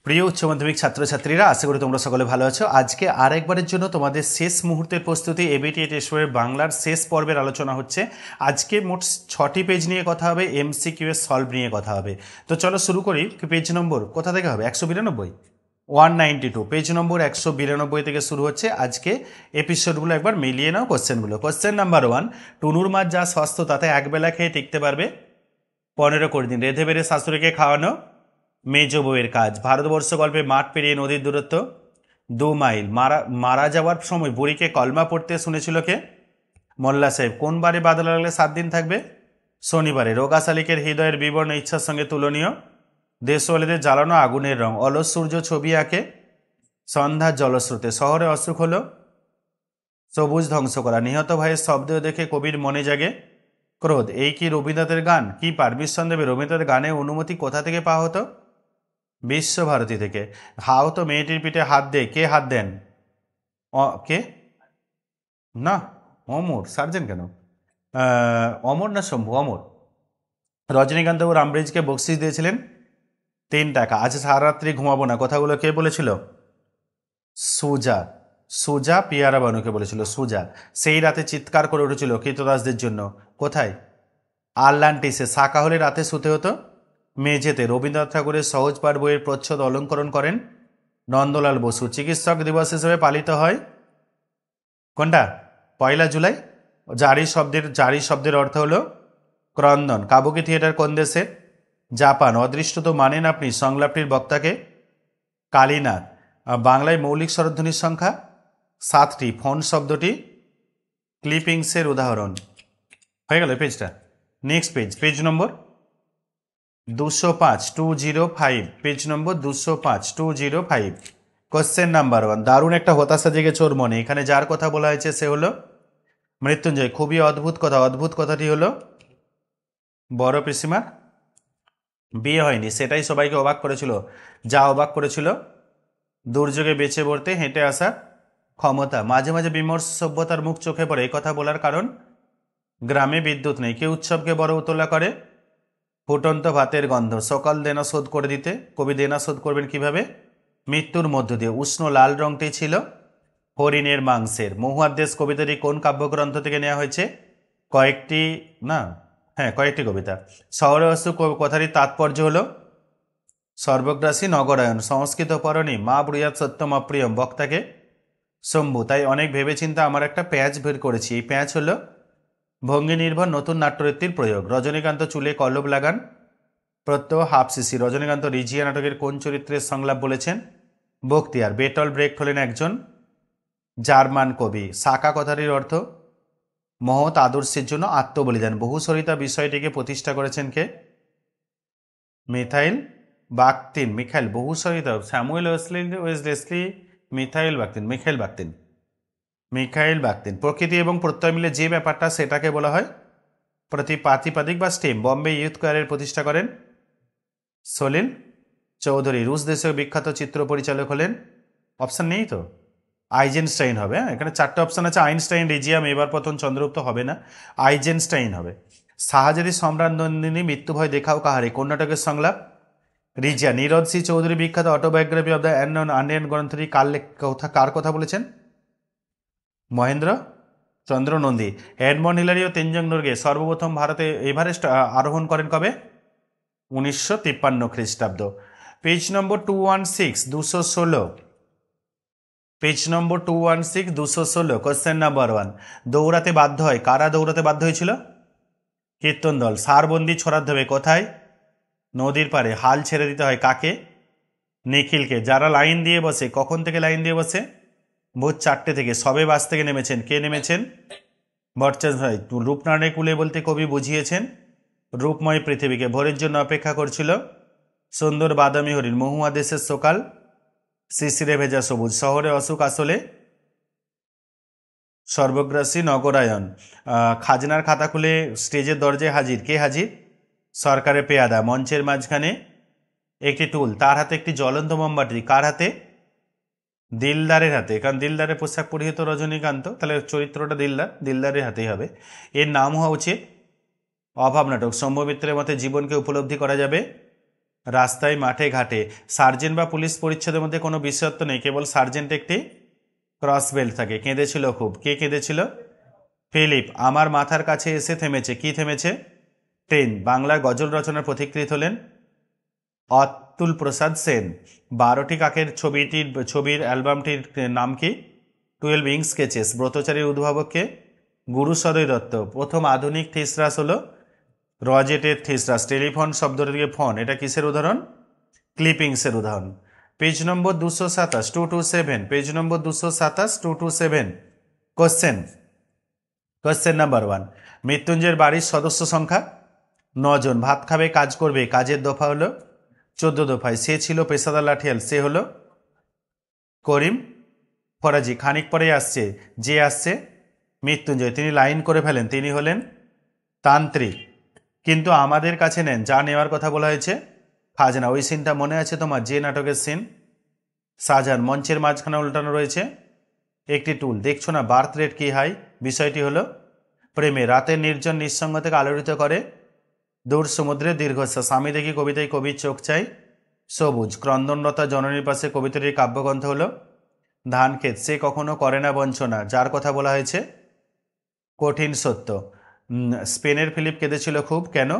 প্রিয় উচ্চ মাধ্যমিক ছাত্রছাত্রীরা, আশা করি তোমরা সকলে ভালো আছো। আজকে আরেকবারের জন্য তোমাদের শেষ মুহূর্তের প্রস্তুতি এবিটি টেস্টের বাংলার শেষ পর্বের আলোচনা হচ্ছে। আজকে মোট 6টি পেজ নিয়ে কথা হবে, এমসিকিউ এর সলভ নিয়ে কথা হবে। তো চলো শুরু করি। পেজ নম্বর কোথা থেকে হবে? 192, 192 পেজ নম্বর 192 থেকে শুরু হচ্ছে। আজকে এপিসোডগুলো একবার মিলিয়ে নাও কোশ্চেনগুলো। কোশ্চেন নাম্বার 1, টুনুর মাছ যা স্বাস্থ্য তাতে একবেলা খেয়ে টিকতে পারবে 15-20 দিন। রেধে বেড়ে শাশুড়িকে খাওয়ানো মেজ বউয়ের কাজ। ভারতবর্ষ গল্পে মাঠ পেরিয়ে নদীর দূরত্ব 2 মাইল। মারা যাওয়ার সময় বুড়িকে কলমা পড়তে শুনেছিল কে? মোল্লা সাহেব। কোন বারে বাদলা লাগলে 7 দিন থাকবে? শনিবারে। রোগা শালিকের হৃদয়ের বিবর্ণ ইচ্ছার সঙ্গে তুলনীয়। দেশওয়ালিদের জ্বালানো আগুনের রং। অলস সূর্য ছবি আঁকে সন্ধ্যার জলস্রোতে। শহরে অসুখ হলো সবুজ ধ্বংস করা। নিহত ভাইয়ের শব্দ দেখে কবির মনে জাগে ক্রোধ। এই কি রবীন্দ্রনাথের গান? কি পারমিশন দেবে? রবীন্দ্রনাথের গানের অনুমতি কোথা থেকে পাওয়া হতো? বিশ্বভারতী থেকে। হাও তো মেয়েটির পিঠে হাত দে। কে হাত দেন? কে? না, অমর। সার্জেন কেন? অমর না শম্ভু? অমর। রজনীকান্তবাবু রামব্রিজকে বকশিস দিয়েছিলেন 3 টাকা। আজ সারারাত্রি ঘুমাবো না, কথাগুলো কে বলেছিল? সুজা। সুজা পিয়ারা বানুকে বলেছিল। সুজা সেই রাতে চিৎকার করে উঠেছিল কৃতদাসদের জন্য। কোথায়? আটলান্টিসে। শাখা হলে রাতে শুতে হতো মেঝেতে। রবীন্দ্রনাথ ঠাকুরের সহজ পাঠ বইয়ের প্রচ্ছদ অলঙ্করণ করেন নন্দলাল বসু। চিকিৎসক দিবস হিসেবে পালিত হয় কোনটা? 1 জুলাই। জারি শব্দের অর্থ হলো ক্রন্দন। কাবুকি থিয়েটার কোন দেশে? জাপান। অদৃষ্ট তো মানেন আপনি সংলাপটির বক্তাকে? কালীনাথ। বাংলায় মৌলিক স্বরধ্বনির সংখ্যা 7টি। ফোন শব্দটি ক্লিপিংসের উদাহরণ। হয়ে গেল পেজটা। নেক্সট পেজ নম্বর 205, 205, পেজ নম্বর 205, 205। Question number 1। দারুণ একটা হতাশা জেগেছে ওর মনে। এখানে যার কথা বলা হয়েছে সে হলো মৃত্যুঞ্জয়। খুবই অদ্ভুত কথা। অদ্ভুত কথাটি হলো বড় পিসিমার বিয়ে হয়নি, সেটাই সবাইকে অবাক করেছিল। যা অবাক করেছিল দুর্যোগে বেঁচে পড়তে হেঁটে আসা ক্ষমতা। মাঝে মাঝে বিমর্ষ সভ্যতার মুখ চোখে পড়ে। এই কথা বলার কারণ গ্রামে বিদ্যুৎ নেই। কে উৎসবকে বড় উতলা করে? ফুটন্ত ভাতের গন্ধ। সকাল দেনা শোধ করে দিতে। কবি দেনা শোধ করবেন কিভাবে? মৃত্যুর মধ্য দিয়ে। উষ্ণ লাল রংটি ছিল হরিণের মাংসের। মহুয়ার দেশ কবিতাটি কোন কাব্যগ্রন্থ থেকে নেওয়া হয়েছে? কয়েকটি কবিতা। শহরে অসু কথাটির তাৎপর্য হলো সর্বগ্রাসী নগরায়ন। সংস্কৃত পরণী মা ব্রুয়াত সত্যম অপ্রিয়ম। বক্তাকে শম্ভু। তাই অনেক ভেবেচিন্তে আমার একটা প্যাঁচ বের করেছি। এই প্যাঁচ হলো ভঙ্গি নির্ভর নতুন নাট্যরীতির প্রয়োগ। রজনীকান্ত চুলে কলব লাগান প্রত্যহ হাফ সিসি। রজনীকান্ত রিজিয়া নাটকের কোন চরিত্রের সংলাপ বলেছেন? বক্তিয়ার। বেটল ব্রেক্ট হলেন একজন জার্মান কবি। সাকা কথাটির অর্থ মহৎ আদর্শের জন্য আত্মবলিদান। বহুসরিতা বিষয়টিকে প্রতিষ্ঠা করেছেন কে? Mikhail Bakhtin. বহুসরিতা স্যামুয়েল ওয়েসলি মিখাইল বাখতিন। প্রকৃতি এবং প্রত্যয় মিলে যে ব্যাপারটা সেটাকে বলা হয় প্রাতিপাদিক বা স্টেম। বম্বে ইউথ কোয়ারের প্রতিষ্ঠা করেন সলিল চৌধুরী। রুশ দেশের বিখ্যাত চিত্র পরিচালক হলেন? অপশান নেই তো, আইজেনস্টাইন হবে। এখানে 4টে অপশান আছে। আইনস্টাইন, রিজিয়া, মেবার পতন, চন্দ্রগুপ্ত হবে না, আইজেনস্টাইন হবে। শাহজাদি সম্রাট নন্দিনী মৃত্যুভয় দেখাও কাহারে কোন নাটকের সংলাপ? রিজিয়া। নীরদ সি চৌধুরী বিখ্যাত অটোবায়োগ্রাফি অব দ্য আননোন গ্রন্থটি কার কথা বলেছেন? মহেন্দ্র চন্দ্র নন্দী। এডমন্ড হিলারি ও তেনজিং নোরগে সর্বপ্রথম ভারতে এভারেস্ট আরোহণ করেন কবে? 1953 খ্রিস্টাব্দ। পেজ নম্বর 216, 216। পেজ নম্বর 216, 216। Question number 1। দৌড়াতে বাধ্য হয়। কারা দৌড়াতে বাধ্য হয়েছিল? কীর্তন দল। সারবন্দি ছড়াতে হবে কোথায়? নদীর পাড়ে। হাল ছেড়ে দিতে হয় কাকে? নিখিলকে। যারা লাইন দিয়ে বসে, কখন থেকে লাইন দিয়ে বসে? ভোর 4টে থেকে। সবে বাস থেকে নেমেছেন। কে নেমেছেন? ভট্টাচার্য ভাই। রূপনারায়ণের কুলে বলতে কবি বুঝিয়েছেন রূপময় পৃথিবীকে। ভোরের জন্য অপেক্ষা করছিল সুন্দর বাদামি হরিণ। মহুয়া দেশের সকাল শিশিরে ভেজা সবুজ। শহরে অসুখ আসলে সর্বগ্রাসী নগরায়ন। খাজনার খাতা খুলে স্টেজের দরজায় হাজির। কে হাজির? সরকারের পেয়াদা। মঞ্চের মাঝখানে একটি টুল, তার হাতে একটি জ্বলন্ত মোমবাতি। কার হাতে? দিলদারের হাতে। কারণ দিলদারের পোশাক পরিহিত রজনীকান্ত, তাহলে চরিত্রটা দিলদারের হাতেই হবে। এর নাম হওয়া উচিত অভাব নাটক। শম্ভু মিত্রের মতে জীবনকে উপলব্ধি করা যাবে রাস্তায় মাঠে ঘাটে। সার্জেন্ট বা পুলিশ পরিচ্ছদের মধ্যে কোনো বিশেষত্ব নেই, কেবল সার্জেন্ট একটি ক্রস বেল্ট থাকে। কেঁদেছিল খুব, কে কেঁদেছিল? ফিলিপ। আমার মাথার কাছে এসে থেমেছে, কি থেমেছে? ট্রেন। বাংলার গজল রচনার পথিকৃৎ হলেন অতুল প্রসাদ সেন। 12টি কাকের ছবির অ্যালবামটির নাম কি? 12 ইঙ্ক স্কেচেস। ব্রতচারীর উদ্ভাবককে? গুরু সদয় দত্ত। প্রথম আধুনিক থিসরাস হলো রজেটের থিসরাস। টেলিফোন শব্দটা থেকে ফোন, এটা কিসের উদাহরণ? ক্লিপিংসের উদাহরণ। পেজ নম্বর 227, 227, পেজ নম্বর 227, 227। Question number 1। মৃত্যুঞ্জয়ের বাড়ির সদস্য সংখ্যা 9 জন। ভাত খাবে, কাজ করবে, কাজের দফা হলো 14 দফায়। সে ছিল পেশাদার লাঠিয়াল, সে হলো করিম ফরাজি। খানিক পরে আসছে, যে আসছে মৃত্যুঞ্জয়। তিনি লাইন করে ফেলেন, তিনি হলেন তান্ত্রিক। কিন্তু আমাদের কাছে নেন, যা নেওয়ার কথা বলা হয়েছে খাজনা। ওই সিনটা মনে আছে তোমার, যে নাটকের সিন? শাহজাহান। মঞ্চের মাঝখানে উল্টানো রয়েছে একটি টুল, দেখছো না? বার্থ রেট কি হাই? বিষয়টি হলো প্রেমে। রাতের নির্জন নিঃসঙ্গতাকে আলোড়িত করে দূর সমুদ্রের দীর্ঘশ্বাস। আমি দেখি কবিতায় কবির চোখ চাই সবুজ। ক্রন্দনলতা জননীর পাশে কবিতাটির কাব্যগ্রন্থ হলো ধানক্ষেত। সে কখনো করে না বঞ্চনা, যার কথা বলা হয়েছে কঠিন সত্য। স্পেনের ফিলিপ কেঁদেছিল খুব, কেন?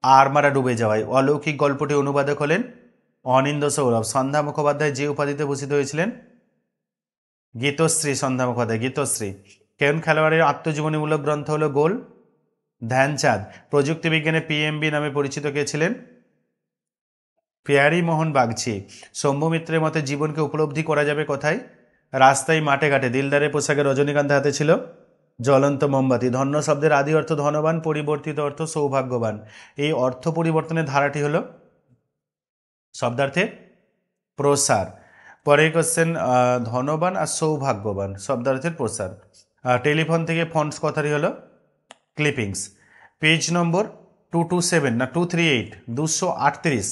আরমারা ডুবে যাওয়ায়। অলৌকিক গল্পটি অনুবাদক হলেন অনিন্দ সৌরভ। সন্ধ্যা মুখোপাধ্যায় যে উপাধিতে ভূষিত হয়েছিলেন? গীতশ্রী। সন্ধ্যা মুখোপাধ্যায় গীতশ্রী। কেন খেলোয়াড়ের আত্মজীবনীমূলক গ্রন্থ হলো গোল? ধ্যানচাঁদ। প্রযুক্তি বিজ্ঞানে পিএমবি নামে পরিচিত কে ছিলেন? প্যারি মোহন বাগচি। শম্ভু মিত্রের মতে জীবনকে উপলব্ধি করা যাবে কোথায়? রাস্তায়, মাঠে ঘাটে। দিলদারের পোশাকে রজনীকান্ত হাতে ছিল জ্বলন্ত মোমবাতি। ধন্য শব্দের আদি অর্থ ধনবান, পরিবর্তিত অর্থ সৌভাগ্যবান। এই অর্থ পরিবর্তনের ধারাটি হলো শব্দার্থের প্রসার। পরের কোশ্চেন, ধনবান আর সৌভাগ্যবান শব্দার্থের প্রসার। টেলিফোন থেকে ফোনস কথাটি হলো ক্লিপিংস। পেজ নম্বর 227 না 238, 238।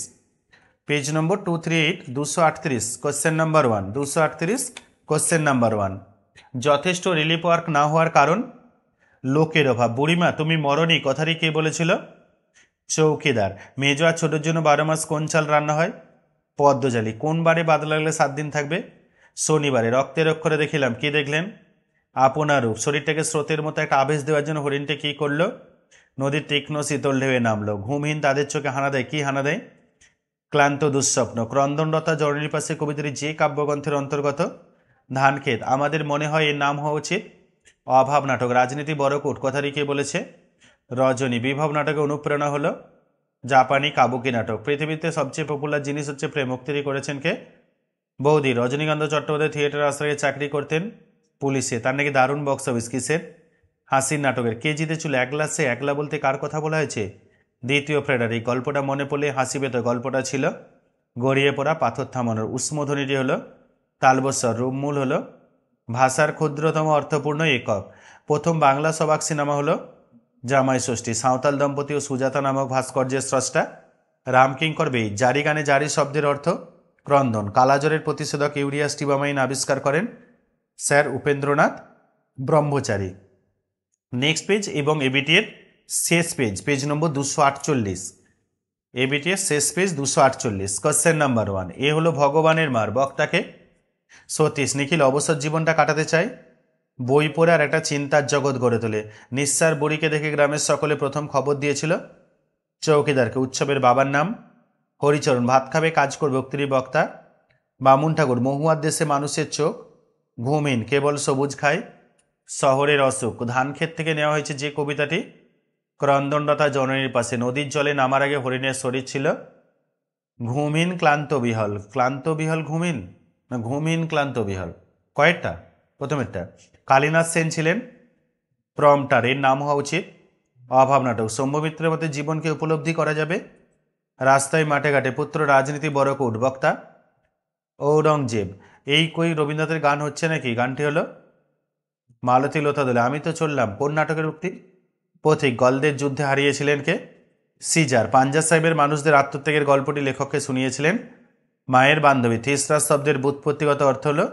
পেজ নম্বর 238, 238। Question number 1, 238। Question number 1। যথেষ্ট রিলিফ ওয়ার্ক না হওয়ার কারণ? লোকের অভাব। বুড়িমা তুমি মরণী কথাটি কে বলেছিল? চৌকিদার। মেজো আর ছোটোর জন্য 12 মাস কোন চাল রান্না হয়? পদ্মজালি। কোন বারে বাদ লাগলে 7 দিন থাকবে? শনিবারে। রক্তের অক্ষরে দেখিলাম, কি দেখলেন? আপনার রূপ। শরীরটাকে স্রোতের মতো একটা আবেশ দেওয়ার জন্য হরিণটা কি করলো? নদীর তীক্ষ্ণ শীতল ঢেউয়ে নামলো। ঘুমহীন তাদের চোখে হানা দেয়, কি হানা দেয়? ক্লান্ত দুঃস্বপ্ন। ক্রন্দনরতা জননীর পাশে কবিতাটি যে কাব্যগ্রন্থের অন্তর্গত? ধানক্ষেত। আমাদের মনে হয় এর নাম হওয়া উচিত অভাব নাটক। রাজনীতি বড়কুট কথাটি কে বলেছে? রজনী। বিভব নাটকে অনুপ্রেরণা হলো জাপানি কাবুকি নাটক। পৃথিবীতে সবচেয়ে পপুলার জিনিস হচ্ছে প্রেম, মুক্তিটি করেছেন কে? বৌদি। রজনীকান্ত চট্টোপাধ্যায় থিয়েটার আশ্রয়ে চাকরি করতেন পুলিশে, তার নাকি দারুণ বক্স অফিস। কিসের? হাসির নাটকের। কে জিতেছিল? একলা। সে একলা বলতে কার কথা বলা হয়েছে? দ্বিতীয় ফ্রেডারিক। গল্পটা মনে পড়লে হাসি পেত। গল্পটা ছিল গড়িয়ে পড়া পাথর থামানোর। উষ্মধ্বনিটি হলো তালবস্বর। রূপমূল হলো ভাষার ক্ষুদ্রতম অর্থপূর্ণ একক। প্রথম বাংলা সবাক সিনেমা হলো জামাই ষষ্ঠী। সাঁওতাল দম্পতি ও সুজাতা নামক ভাস্কর্যের স্রষ্টা রামকিঙ্কর বেইজ। জারি গানে জারি শব্দের অর্থ ক্রন্দন। কালাজ্বরের প্রতিষেধক ইউরিয়া স্টিবামাইন আবিষ্কার করেন স্যার উপেন্দ্রনাথ ব্রহ্মচারী। নেক্সট পেজ এবং এবিটি এর শেষ পেজ, পেজ নম্বর 248। এবিটি এর শেষ পেজ 248। Question number 1। এ হলো ভগবানের মার। বক্তাকে? সতীশ। নিখিল অবসর জীবনটা কাটাতে চায় বই পড়ে আর একটা চিন্তার জগৎ গড়ে তোলে। নিঃসার বুড়িকে দেখে গ্রামের সকলে প্রথম খবর দিয়েছিল চৌকিদারকে। উৎসবের বাবার নাম হরিচরণ। ভাত খাবে, কাজ করবে, উক্তির বক্তা বামুন ঠাকুর। মহুয়ার দেশে মানুষের চোখ ঘুমহীন, কেবল সবুজ খায় শহরের অসুখ। ধানক্ষেত থেকে নেওয়া হয়েছে যে কবিতাটি ক্রন্দনরতা জননীর পাশে। নদীর জলে নামার আগে হরিণের শরীর ছিল ঘুমহীন ক্লান্ত বিহল। ক্লান্ত বিহল ঘুমহীন না ঘুমহীন ক্লান্ত বিহল? কয়েকটা? প্রথমেরটা। কালীনাথ সেন ছিলেন প্রম্পটার। এর নাম হওয়া উচিত অভাব নাটক। শম্ভুমিত্রের মতে জীবনকে উপলব্ধি করা যাবে রাস্তায়, মাঠে ঘাটে। পুত্র রাজনীতি বড়কুট। বক্তা ঔরঙ্গজেব। এই কই রবীন্দ্রনাথের গান হচ্ছে নাকি? গানটি হলো মালতী লতা দোলে। আমি তো চললাম কোন নাটকের উক্তি? পথিক। গলদের যুদ্ধে হারিয়েছিলেন কে? সিজার। পাঞ্জাব সাহেবের মানুষদের আত্মত্যাগের গল্পটি লেখককে শুনিয়েছিলেন মায়ের বান্ধবী। থিসরাস শব্দের ব্যুৎপত্তিগত অর্থ হলো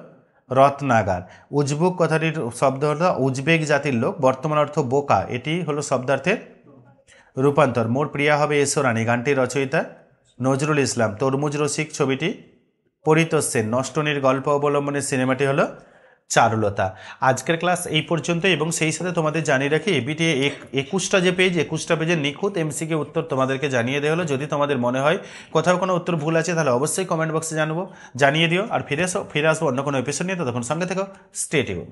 রত্নাগার। উজবুক কথাটির শব্দ হলো উজবেক জাতির লোক, বর্তমান অর্থ বোকা। এটি হলো শব্দার্থের রূপান্তর। মোর প্রিয়া হবে এসো রানী। গানটির রচয়িতা নজরুল ইসলাম। তরমুজ রসিক ছবিটি পরিতোষ সেন। নষ্টনীর গল্প অবলম্বনে সিনেমাটি হলো চারুলতা। আজকের ক্লাস এই পর্যন্ত, এবং সেই সাথে তোমাদের জানিয়ে রাখি এবিটি 21টা যে পেজ, 21টা পেজের নিখুঁত এমসিকিউ উত্তর তোমাদেরকে জানিয়ে দেওয়া হলো। যদি তোমাদের মনে হয় কোথাও কোনো উত্তর ভুল আছে তাহলে অবশ্যই কমেন্ট বক্সে জানিয়ে দিও। আর ফিরে আসবো অন্য কোনো এপিসোড নিয়ে। ততক্ষণ সঙ্গে থেকো, স্টে টিউন।